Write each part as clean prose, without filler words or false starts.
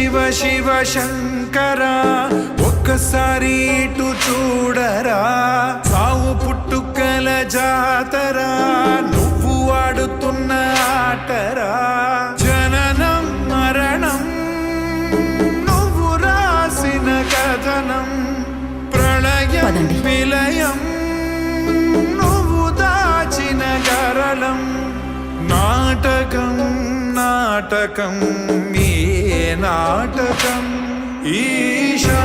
శివ శివ శంకర ఒక్కసారి ఇటు చూడరా సావు పుట్టుకల జాతరా నువ్వు ఆడుతున్న ఆటరా జననం మరణం నువ్వు రాసిన కథనం ప్రళయం విలయం నువ్వు దాచిన గరళం నాటకం నాటకం ఏ నాటకం ఈశా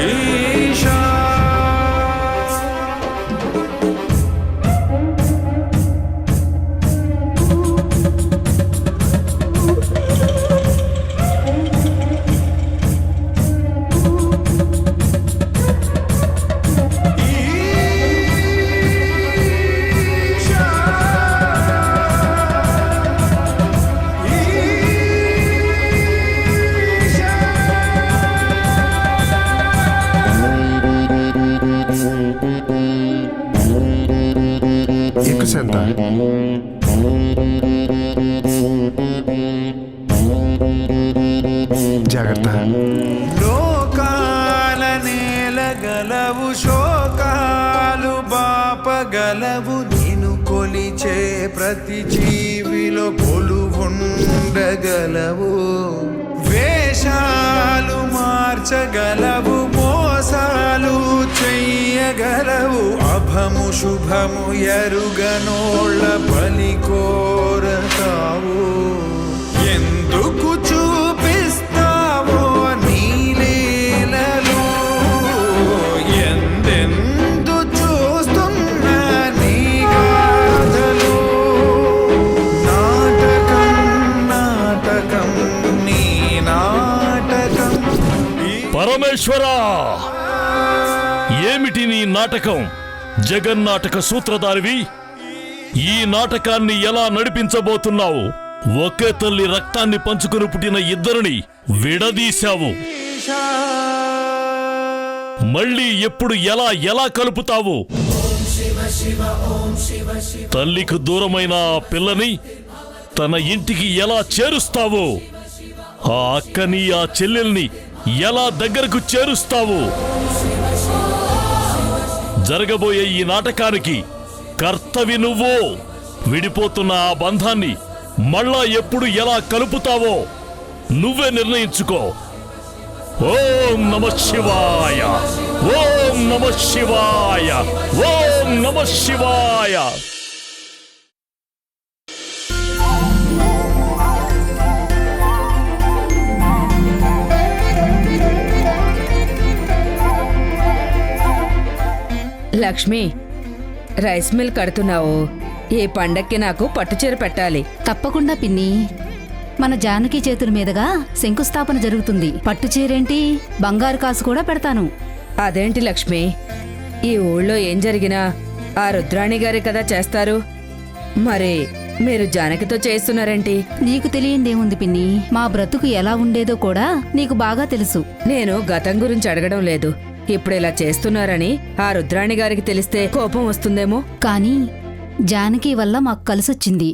ఈశా Senta. జాగ్రత్త. లోకాల నేలగలవు శోకాలు బాపగలవు నిన్ను కొలిచే ప్రతి జీవిలో కొలువుండగలవు వేషాలు మార్చగలవు మోసాలు చెయ్యగలవు అభము శుభము ఎరుగనోళ్ళ బలి కోరతావు ఎందుకు చూపిస్తావో నీలీలలో ఎందెందు చూస్తున్నా నీ గాథలో నాటకం నాటకం నీ నాటకం పరమేశ్వరా ఏమిటి నీ నాటకం జగన్నాటక సూత్రధారివి ఈ నాటకాన్ని ఎలా నడిపించబోతున్నావు ఒకే తల్లి రక్తాన్ని పంచుకుని పుట్టిన ఇద్దరిని విడదీశావు మళ్ళీ ఎప్పుడు ఎలా ఎలా కలుపుతావు తల్లికి దూరమైన ఆ పిల్లని తన ఇంటికి ఎలా చేరుస్తావు ఆ అక్కని ఆ చెల్లెల్ని ఎలా దగ్గరకు చేరుస్తావు జరగబోయే ఈ నాటకానికి కర్తవి నువ్వు విడిపోతున్న ఆ బంధాన్ని మళ్ళా ఎప్పుడు ఎలా కలుపుతావో నువ్వే నిర్ణయించుకో ఓం నమః శివాయ ఓం నమః శివాయ ఓం నమః శివాయ లక్ష్మి రైస్ మిల్ కడుతున్నావు ఈ పండక్కి నాకు పట్టుచీర పెట్టాలి. తప్పకుండా పిన్ని. మన జానకి చేతుల మీదుగా శంకుస్థాపన జరుగుతుంది. పట్టుచీరేంటి బంగారు కాసు కూడా పెడతాను. అదేంటి లక్ష్మి ఈ ఊళ్ళో ఏం జరిగినా ఆ రుద్రాణి గారి కదా చేస్తారు. మరి మీరు జానకితో చేస్తున్నారేంటి? నీకు తెలియందేముంది పిన్ని, మా బ్రతుకు ఎలా ఉండేదో కూడా నీకు బాగా తెలుసు. నేను గతం గురించి అడగడం లేదు. ఇప్పుడు ఇలా చేస్తున్నారని ఆ రుద్రాణి గారికి తెలిస్తే కోపం వస్తుందేమో. కానీ జానకి వల్ల మాకు కలిసొచ్చింది.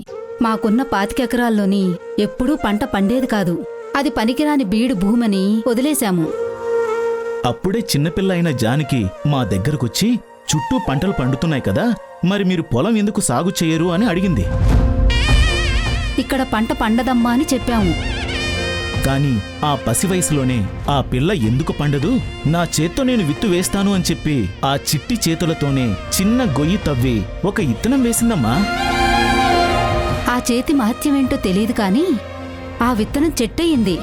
మాకున్న 25 ఎకరాల్లోని ఎప్పుడూ పంట పండేది కాదు. అది పనికిరాని బీడు భూమని వదిలేశాము. అప్పుడే చిన్నపిల్ల అయిన జానకి మా దగ్గరకొచ్చి చుట్టూ పంటలు పండుతున్నాయి కదా, మరి మీరు పొలం ఎందుకు సాగు చేయరు అని అడిగింది. ఇక్కడ పంట పండదమ్మా అని చెప్పాము. కాని ఆ పసి వయసులోనే ఆ పిల్ల ఎందుకు పండదు, నా చేత్తో నేను విత్తు వేస్తాను అని చెప్పి ఆ చిట్టి చేతులతోనే చిన్న గొయ్యి తవ్వి ఒక ఇత్తనం వేసిందమ్మా. ఆ చేతి మహత్యమేంటో తెలియదు కాని ఆ విత్తనం చెట్టయింది.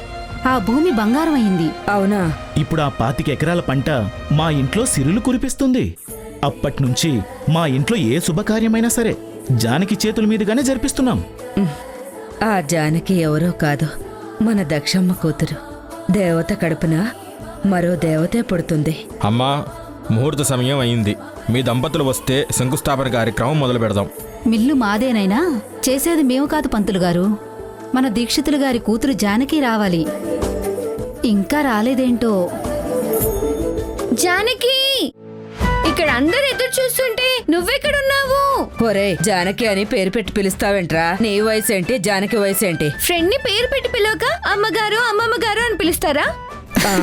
ఆ భూమి బంగారం అయింది. అవునా? ఇప్పుడు ఆ 25 ఎకరాల పంట మా ఇంట్లో సిరులు కురిపిస్తుంది. అప్పట్నుంచి మా ఇంట్లో ఏ శుభకార్యమైనా సరే జానకి చేతుల మీదుగానే జరిపిస్తున్నాం. ఆ జానకి ఎవరో కాదు, మన దక్షమ్మ కూతురు. దేవత కడుపున మరో దేవతే పుడుతుంది. అమ్మా, ముహూర్త సమయం అయింది. మీ దంపతులు వస్తే శంకుస్థాపన కార్యక్రమం మొదలు పెడదాం. మిల్లు మాదేనైనా చేసేది మేము కాదు పంతులు గారు. మన దీక్షితులు గారి కూతురు జానకి రావాలి. ఇంకా రాలేదేంటో. జానకి, ఇక్కడ అందరు ఎదురు చూస్తుంటే నువ్వెక్కడున్నావు? ఒరే జానకి అని పేరు పెట్టి పిలుస్తావేంట్రా? నీ వయసు ఏంటి, జానకి వయసు ఏంటి? ఫ్రెండ్ ని పేరు పెట్టి పిలవక అమ్మగారు అమ్మమ్మ గారు అని పిలుస్తారా? ఆ,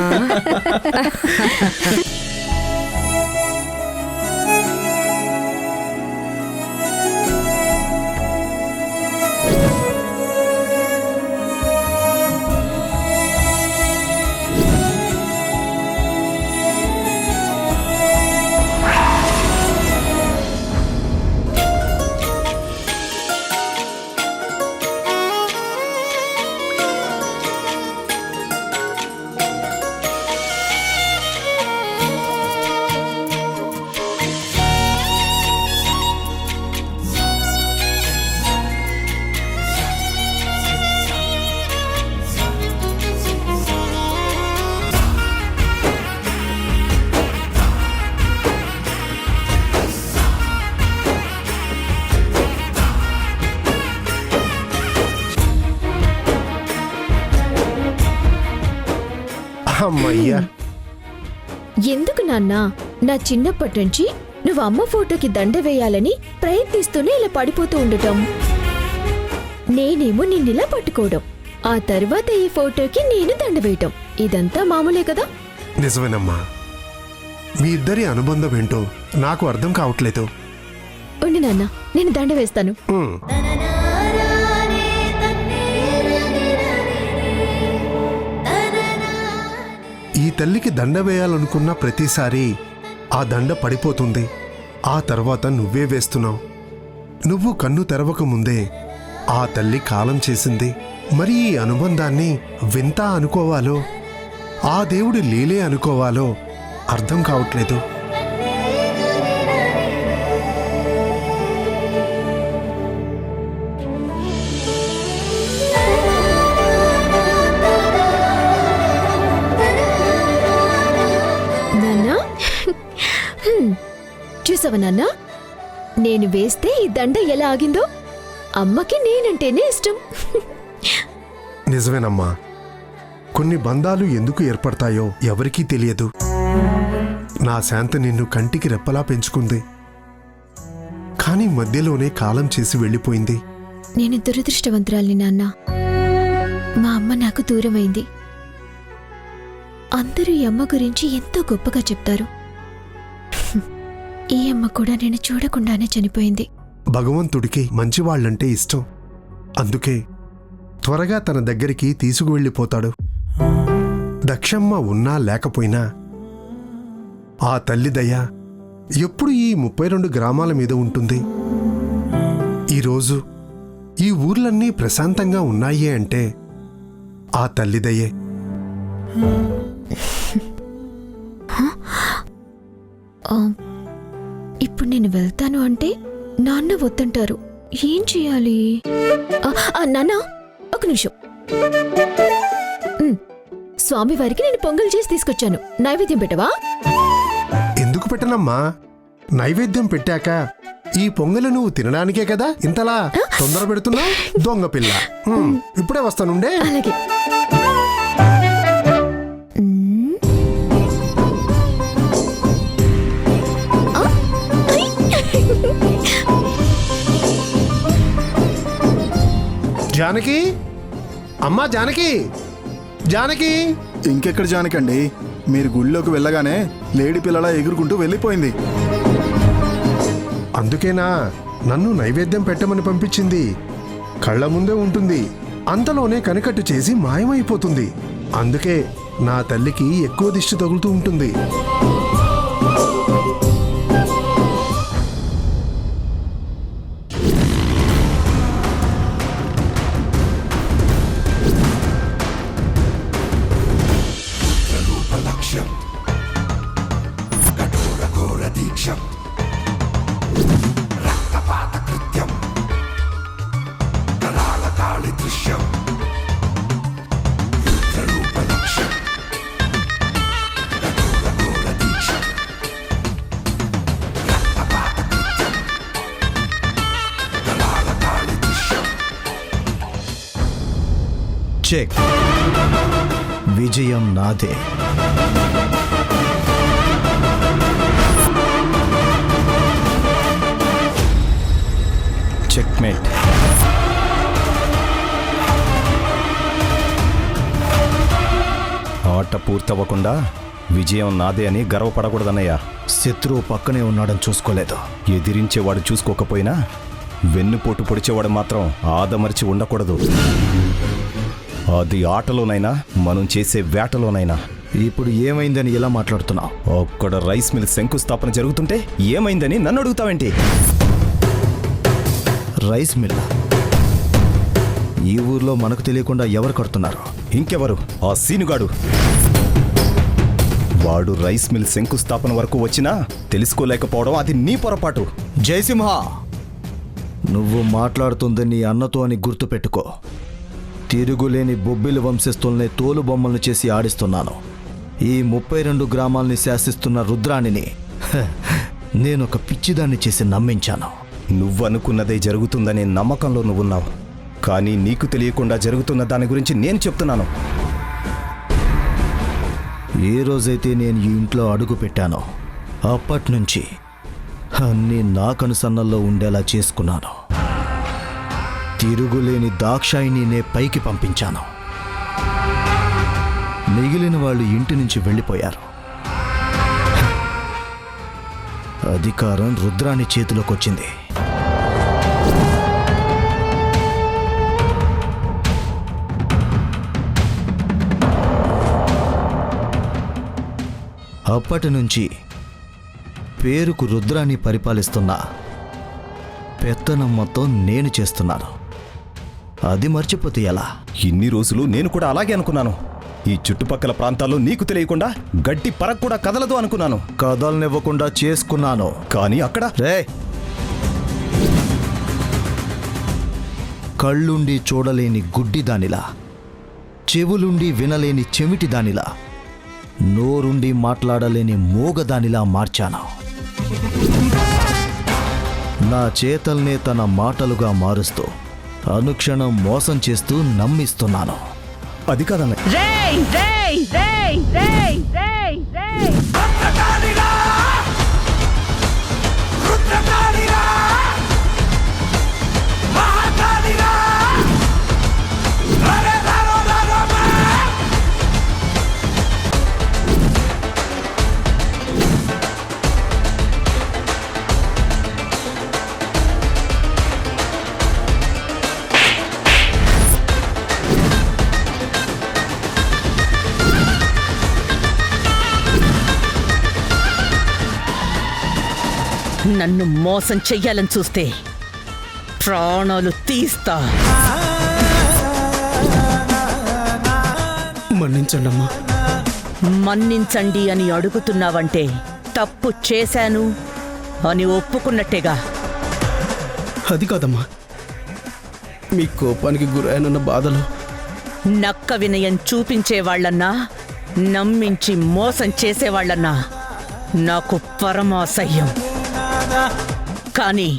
అమ్మయ్యా, ఎందుకు నాన్న నా చిన్నప్పటి నుంచి నువ్వు అమ్మ ఫోటోకి దండ వేయాలని ప్రయత్నిస్తూనే ఇలా పడిపోతూ ఉండటం, నేనేమో నిన్నిలా పట్టుకోవడం, ఆ తర్వాత ఈ ఫోటోకి నేను దండ వేయటం, ఇదంతా మామూలే కదా? నిజమేనమ్మా. మీ ఇద్దరి అనుబంధం ఏంటో నాకు అర్థం కావట్లేదు. ఉండి నాన్న, నేను దండ వేస్తాను. ఉమ్. ఈ తల్లికి దండ వేయాలనుకున్న ప్రతిసారి ఆ దండ పడిపోతుంది. ఆ తర్వాత నువ్వే వేస్తున్నావు. నువ్వు కన్ను తెరవక ముందే ఆ తల్లి కాలం చేసింది. మరి ఈ అనుబంధాన్ని వింత అనుకోవాలో ఆ దేవుడి లీలే అనుకోవాలో అర్థం కావట్లేదు. నాన్నా, చూసావా నాన్న, నేను వేస్తే ఈ దండ ఎలా ఆగిందో? అమ్మకి నేనంటేనే ఇష్టం. నిజమేనమ్మా. కొన్ని బంధాలు ఎందుకు ఏర్పడతాయో ఎవరికీ తెలియదు. నా శాంత నిన్ను కంటికి రెప్పలా పెంచుకుంది, కానీ మధ్యలోనే కాలం చేసి వెళ్ళిపోయింది. నేను దురదృష్టవంతురాల్ని నాన్న. మా అమ్మ నాకు దూరమైంది. అందరూ ఈ అమ్మ గురించి ఎంతో గొప్పగా చెప్తారు. ఈ అమ్మ కూడా నేను చూడకుండానే చనిపోయింది. భగవంతుడికి మంచివాళ్లంటే ఇష్టం. అందుకే త్వరగా తన దగ్గరికి తీసుకువెళ్ళిపోతాడు. దక్షమ్మ ఉన్నా లేకపోయినా ఆ తల్లి దయ ఎప్పుడు ఈ 32 గ్రామాల మీద ఉంటుంది. ఈరోజు ఈ ఊర్లన్నీ ప్రశాంతంగా ఉన్నాయి అంటే ఆ తల్లి దయే. ఇప్పుడు నేను వెళ్తాను అంటే నాన్న వద్దంటారు. ఏం చేయాలి? నాన్న, ఒక నిమిషం. స్వామివారికి నేను పొంగల్ చేసి తీసుకొచ్చాను. నైవేద్యం పెట్టవా? ఎందుకు పెట్టనమ్మా? నైవేద్యం పెట్టాక ఈ పొంగలు నువ్వు తినడానికే కదా ఇంతలా తొందర పెడుతున్నా? దొంగ పిల్ల. ఇప్పుడే వస్తానుండే. అలాగే. జానకి, అమ్మా జానకి, జానకి. ఇంకెక్కడ జానకండి, మీరు గుళ్ళోకి వెళ్ళగానే లేడీ పిల్లలా ఎగురుకుంటూ వెళ్ళిపోయింది. అందుకేనా నన్ను నైవేద్యం పెట్టమని పంపించింది? కళ్ళ ముందే ఉంటుంది, అంతలోనే కనికట్టు చేసి మాయమైపోతుంది. అందుకే నా తల్లికి ఎక్కువ దిష్టి తగులుతూ ఉంటుంది. చెక్. విజయం నాదే. చెక్మేట్. ఆట పూర్తవ్వకుండా విజయం నాదే అని గర్వపడకూడదన్నయ్యా. శత్రువు పక్కనే ఉన్నాడని చూసుకోలేదు. ఎదిరించేవాడు చూసుకోకపోయినా వెన్నుపోటు పొడిచేవాడు మాత్రం ఆదమరిచి ఉండకూడదు. అది ఆటలోనైనా మనం చేసే వేటలోనైనా. ఇప్పుడు ఏమైందని ఇలా మాట్లాడుతున్నావు? అక్కడ రైస్ మిల్ శంకుస్థాపన జరుగుతుంటే ఏమైందని నన్ను అడుగుతావేంటి? రైస్ మిల్ ఈ ఊర్లో మనకు తెలియకుండా ఎవరు కడుతున్నారు? ఇంకెవరు? ఆ సీనుగాడు. వాడు రైస్ మిల్ శంకుస్థాపన వరకు వచ్చినా తెలుసుకోలేకపోవడం అది నీ పొరపాటు. జయసింహ, నువ్వు మాట్లాడుతుంది నీ అన్నతో అని గుర్తుపెట్టుకో. తిరుగులేని బొబ్బిలి వంశస్థుల్ని తోలు బొమ్మలను చేసి ఆడిస్తున్నాను. ఈ 32 గ్రామాల్ని శాసిస్తున్న రుద్రాణిని నేనొక పిచ్చిదాన్ని చేసి నమ్మించాను. నువ్వనుకున్నదే జరుగుతుందనే నమ్మకంలో నువ్వున్నావు. కానీ నీకు తెలియకుండా జరుగుతున్న దాని గురించి నేను చెప్తున్నాను. ఏ రోజైతే నేను ఈ ఇంట్లో అడుగు పెట్టానో అప్పట్నుంచి అన్నీ నా కనుసన్నల్లో ఉండేలా చేసుకున్నాను. తిరుగులేని దాక్షాయిని నే పైకి పంపించాను. మిగిలిన వాళ్ళు ఇంటి నుంచి వెళ్ళిపోయారు. అధికారం రుద్రాణి చేతిలోకి వచ్చింది. అప్పటి నుంచి పేరుకు రుద్రాన్ని పరిపాలిస్తున్నా పెత్తనం మొత్తం నేను చేస్తున్నాను. అది మర్చిపోతే ఎలా? ఇన్ని రోజులు నేను కూడా అలాగే అనుకున్నాను. ఈ చుట్టుపక్కల ప్రాంతాల్లో నీకు తెలియకుండా గడ్డి పరక్ కూడా కదలదు అనుకున్నాను. కదలనివ్వకుండా చేసుకున్నాను. కానీ అక్కడ రే, కళ్ళుండి చూడలేని గుడ్డి దానిలా, చెవులుండి వినలేని చెవిటి దానిలా, నోరుండి మాట్లాడలేని మూగదానిలా మార్చాను. నా చేతల్నే తన మాటలుగా మారుస్తూ అనుక్షణం మోసం చేస్తూ నమ్మిస్తున్నాను. అది కాదన్న. రేయ్ రేయ్ రేయ్ రేయ్ రేయ్ రేయ్ నన్ను మోసం చెయ్యాలని చూస్తే ప్రాణాలు తీస్తా. మన్నించండమ్మా. మన్నించండి అని అడుగుతున్నావంటే తప్పు చేశాను అని ఒప్పుకున్నట్టేగా. అది కాదమ్మా, మీ కోపానికి గురైన బాధలు. నక్క వినయం చూపించేవాళ్లన్నా నమ్మించి మోసం చేసేవాళ్లన్నా నాకు పరమాసహ్యం. కానీ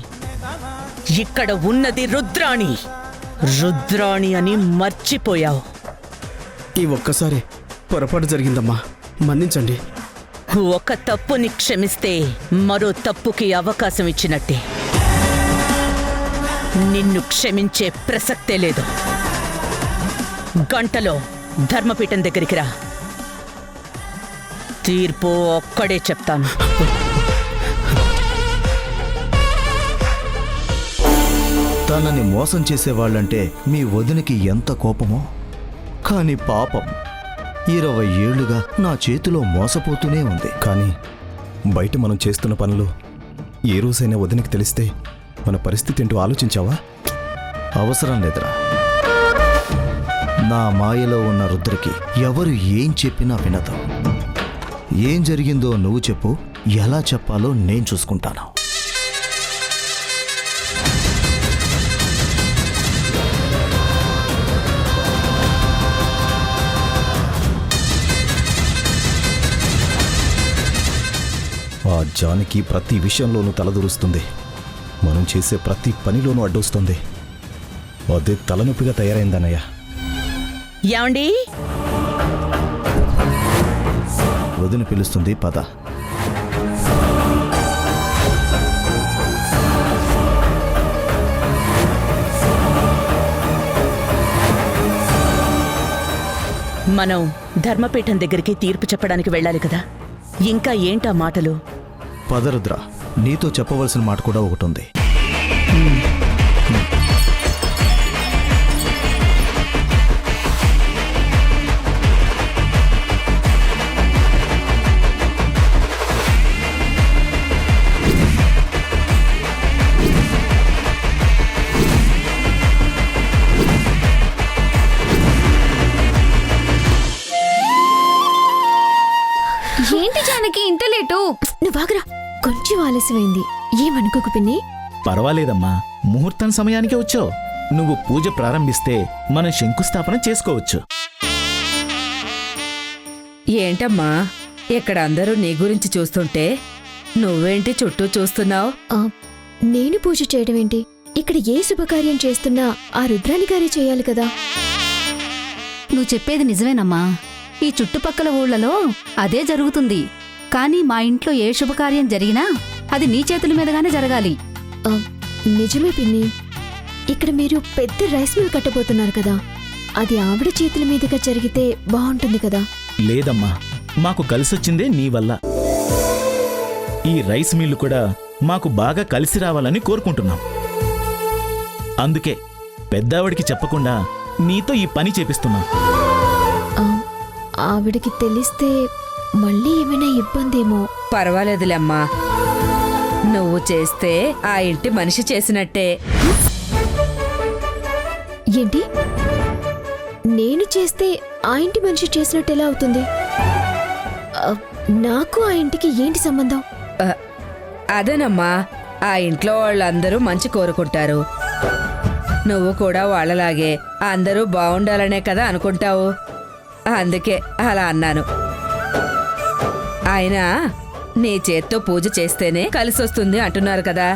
ఇక్కడ ఉన్నది రుద్రాణి. రుద్రాణి అని మర్చిపోయావు. ఈ ఒక్కసారి పొరపాటు జరిగిందమ్మా, మన్నించండి. ఒక తప్పుని క్షమిస్తే మరో తప్పుకి అవకాశం ఇచ్చినట్టే. నిన్ను క్షమించే ప్రసక్తే లేదు. గంటలో ధర్మపీఠం దగ్గరికి రా. తీర్పు ఒక్కడే చెప్తాను. తనని మోసం చేసేవాళ్ళంటే మీ వదినకి ఎంత కోపమో. కానీ పాపం 20 ఏళ్లుగా నా చేతిలో మోసపోతూనే ఉంది. కానీ బయట మనం చేస్తున్న పనులు ఏ రోజైనా వదినకి తెలిస్తే మన పరిస్థితి ఏంటో ఆలోచించావా? అవసరం లేదురా. నా మాయలో ఉన్న రుద్రకి ఎవరు ఏం చెప్పినా వినదు. ఏం జరిగిందో నువ్వు చెప్పు, ఎలా చెప్పాలో నేను చూసుకుంటాను. ఆ జానకి ప్రతి విషయంలోనూ తలదూరుస్తుంది. మనం చేసే ప్రతి పనిలోనూ అడ్డొస్తుంది. అదే తలనొప్పిగా తయారైందన్నయ్య. యాండి వదిన పిలుస్తుంది, పద. మనం ధర్మపీఠం దగ్గరికి తీర్పు చెప్పడానికి వెళ్ళాలి కదా. ఇంకా ఏంటా మాటలు? పదరుద్ర, నీతో చెప్పవలసిన మాట కూడా ఒకటి ఉంది. ఏంటి జానకి ఇంత లేటు? నువ్వు ఆగరా, కొంచెం ఆలస్యమైంది. ఏమనుకోకు పిన్ని. పర్వాలేదమ్మా, ముహూర్తం సమయానికే వచ్చావు. నువ్వు పూజ ప్రారంభిస్తే మనం శంకుస్థాపన చేసుకోవచ్చు. ఏంటమ్మా ఇక్కడ అందరూ నీ గురించి చూస్తుంటే నువ్వేంటి చుట్టూ చూస్తున్నావు? నేను పూజ చేయడం ఏంటి? ఇక్కడ ఏ శుభకార్యం చేస్తున్నా ఆ రుద్రాణి గారే చేయాలి కదా. నువ్వు చెప్పేది నిజమేనమ్మా. ఈ చుట్టుపక్కల ఊళ్ళలో అదే జరుగుతుంది. కానీ మా ఇంట్లో ఏ శుభకార్యం జరిగినా అది నీ చేతుల మీదగానే జరగాలి. నిజమే పిన్ని. ఇక్కడ మీరు పెద్ద రైస్ మిల్ కట్టబోతున్నారు కదా, అది ఆవిడ చేతుల మీదుగా జరిగితే బాగుంటుంది కదా. లేదమ్మా, మాకు కలిసొచ్చిందే నీ వల్ల. ఈ రైస్ మిల్లు కూడా మాకు బాగా కలిసి రావాలని కోరుకుంటున్నాం. అందుకే పెద్దావిడికి చెప్పకుండా నీతో ఈ పని చేపిస్తున్నాం. ఆవిడకి తెలిస్తే మళ్ళీ ఏమైనా ఇబ్బందేమో. పర్వాలేదులేమ్మా, నువ్వు చేస్తే ఆ ఇంటి మనిషి చేసినట్టే. ఏంటి? నేను చేస్తే ఆ ఇంటి మనిషి చేసినట్టు ఎలా అవుతుంది? నాకు ఆ ఇంటికి ఏంటి సంబంధం? అదేనమ్మా, ఆ ఇంట్లో వాళ్ళందరూ మంచి కోరుకుంటారు. నువ్వు కూడా వాళ్ళలాగే అందరూ బాగుండాలనే కదా అనుకుంటావు. అందుకే అలా అన్నాను. అయినా నీ చేత్తో పూజ చేస్తేనే కలిసొస్తుంది అంటున్నారు కదా,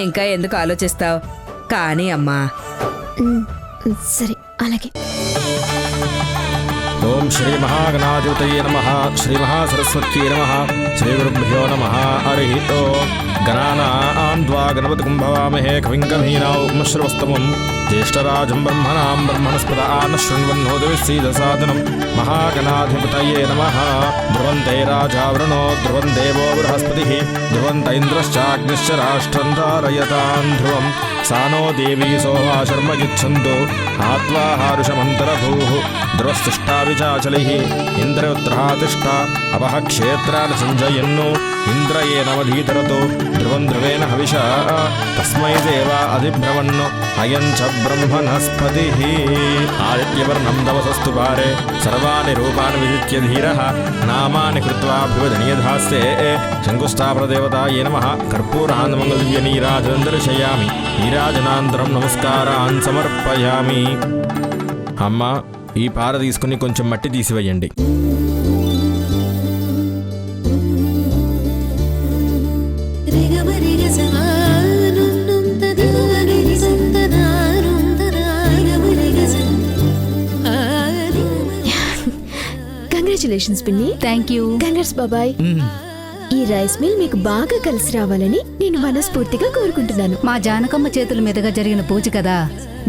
ఇంకా ఎందుకు ఆలోచిస్తావు? కానీ అమ్మా. సరే, అలాగే. ఓం శ్రీ మహాగణాధిపతయే నమః. శ్రీ మహాసరస్వత్యై నమః. శ్రీ గురుభ్యో నమః. హరి ఓం. గణానాం త్వా గణపతిం భవామహే కవిం కవీనాముపమశ్రవస్తమం. జ్యేష్ఠరాజం బ్రహ్మణాం బ్రహ్మణస్పద ఆనశృణ్వన్నోదవిశ్రీదసాదనం. మహాగణాధిపతయే నమః. ధ్రువంతే రాజా వరుణో ధ్రువం దేవో బృహస్పతిః. ధ్రువంత ఇంద్రశ్చాగ్నిశ్చ రాష్ట్రం ధారయతాం ధ్రువం. సానో దేవీ సోమా శర్మ యుచ్ఛందో ఆత్వాహారుషమంతరభూః. ధ్రువస్తుష్టావిచాచలిః ఇంద్రయుత్రహాతిష్ట అపహ క్షేత్రాన్ని సంజయన్నో ఇంద్రయేనవధీతరతో ధ్రువం ధ్రువేణ హవిషా తస్మై దేవా అధిభ్రవన్నో అయం చ బ్రహ్మణస్పతిః. ఆదిత్యవర్ణం తమసస్తు పారే సర్వాణి రూపాన్ని విదిత్య ధీరః. నామాని కృత్వా భువదనియధాస్తే. శంకుస్థాపనదేవతాయే నమః. కర్పూరాన్మంగళదివ్యనీరాజనం దర్శయామి. నీరాజనాంతరం నమస్కారాన్ సమర్పయామి. అమ్మా, ఈ పార తీసుకుని కొంచెం మట్టి తీసివేయండి. కంగ్రాచులేషన్స్ పిన్ని. Thank you. కంగ్రాట్స్ బాబాయ్. ఈ రైస్ మిల్ మీకు బాగా కలిసి రావాలని నేను మనస్ఫూర్తిగా కోరుకుంటున్నాను. మా జానకమ్మ చేతుల మీదుగా జరిగిన పూజ కదా,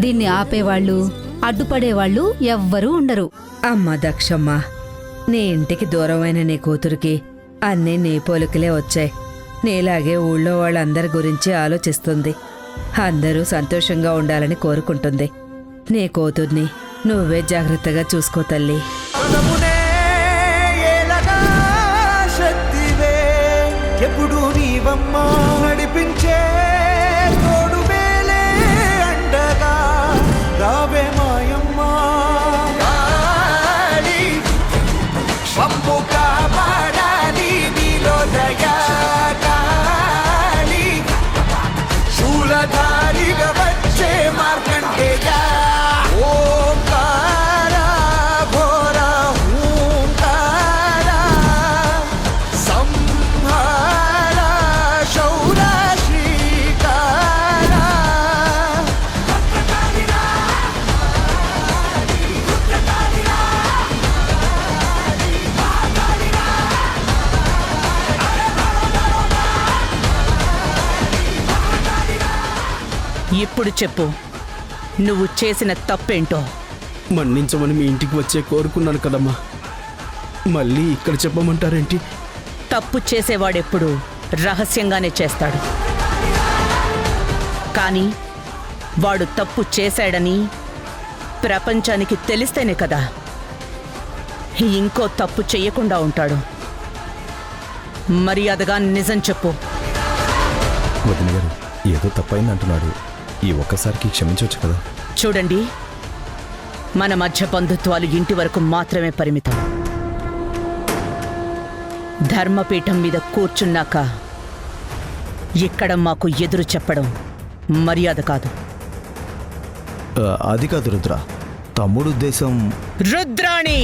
దీన్ని ఆపేవాళ్ళు అడ్డుపడేవాళ్ళు ఎవ్వరూ ఉండరు. అమ్మ దక్షమ్మ, నీ ఇంటికి దూరమైన నీ కూతురికి అన్నీ నీ పోలికలే వచ్చాయి. నీలాగే ఊళ్ళో వాళ్ళందరి గురించి ఆలోచిస్తుంది. అందరూ సంతోషంగా ఉండాలని కోరుకుంటుంది. నీ కూతుర్ని నువ్వే జాగ్రత్తగా చూసుకో తల్లి. ఎప్పుడు నీవమ్మా నడిపించే తోడు వేలే అండగా రావే మాయమ్మా. పంపు కాపాడాలి నీలో దయాలి. శూలధారిగా వచ్చే మార్కండేయ. ఓంకారా ఘోర ఓంకారా సంహార శౌర శ్రీకారా. ఇప్పుడు చెప్పు, నువ్వు చేసిన తప్పేంటో. మన్నించమని మీ ఇంటికి వచ్చే కోరుకున్నాను కదమ్మా, మళ్ళీ ఇక్కడ చెప్పమంటారేంటి? తప్పు చేసేవాడెప్పుడు రహస్యంగానే చేస్తాడు. కానీ వాడు తప్పు చేశాడని ప్రపంచానికి తెలిస్తేనే కదా ఇంకో తప్పు చెయ్యకుండా ఉంటాడు. మర్యాదగా నిజం చెప్పు. వదిన గారు ఏదో తప్పైంది అంటున్నాడు, ఈ ఒక్కసారికి క్షమించవచ్చు కదా. చూడండి, మన మధ్య బంధుత్వాలు ఇంటి వరకు మాత్రమే పరిమితం. ధర్మపీఠం మీద కూర్చున్నాక ఇక్కడ మాకు ఎదురు చెప్పడం మర్యాద కాదు. అది కాదు రుద్ర, తమ్ముడు ఉద్దేశం. రుద్రాణి,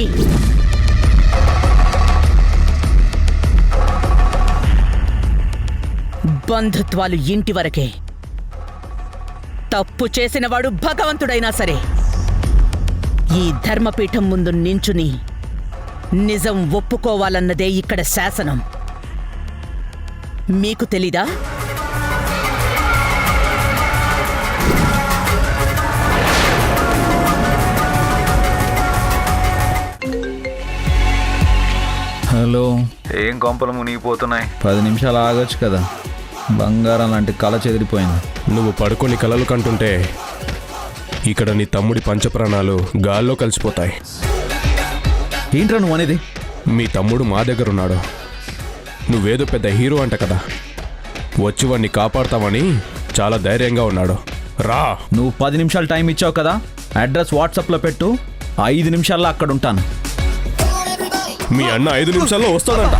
బంధుత్వాలు ఇంటి వరకే. తప్పు చేసినవాడు భగవంతుడైనా సరే ఈ ధర్మపీఠం ముందు నించుని నిజం ఒప్పుకోవాలన్నదే ఇక్కడ శాసనం. మీకు తెలీదా? హలో, ఏం కొంపలు మునిగిపోతున్నాయి? 10 నిమిషాలు ఆగొచ్చు కదా, బంగారం లాంటి కళ చెదిరిపోయింది. నువ్వు పడుకొని కలలు కంటుంటే ఇక్కడ నీ తమ్ముడి పంచప్రాణాలు గాల్లో కలిసిపోతాయి. ఏంట్రా నువ్వు అనేది? మీ తమ్ముడు మా దగ్గరున్నాడు. నువ్వేదో పెద్ద హీరో అంట కదా, వచ్చి వాడిని కాపాడతావని చాలా ధైర్యంగా ఉన్నాడు. రా. నువ్వు 10 నిమిషాలు టైం ఇచ్చావు కదా, అడ్రస్ వాట్సాప్లో పెట్టు, 5 నిమిషాల్లో అక్కడ ఉంటాను. మీ అన్న 5 నిమిషాల్లో వస్తాడంట.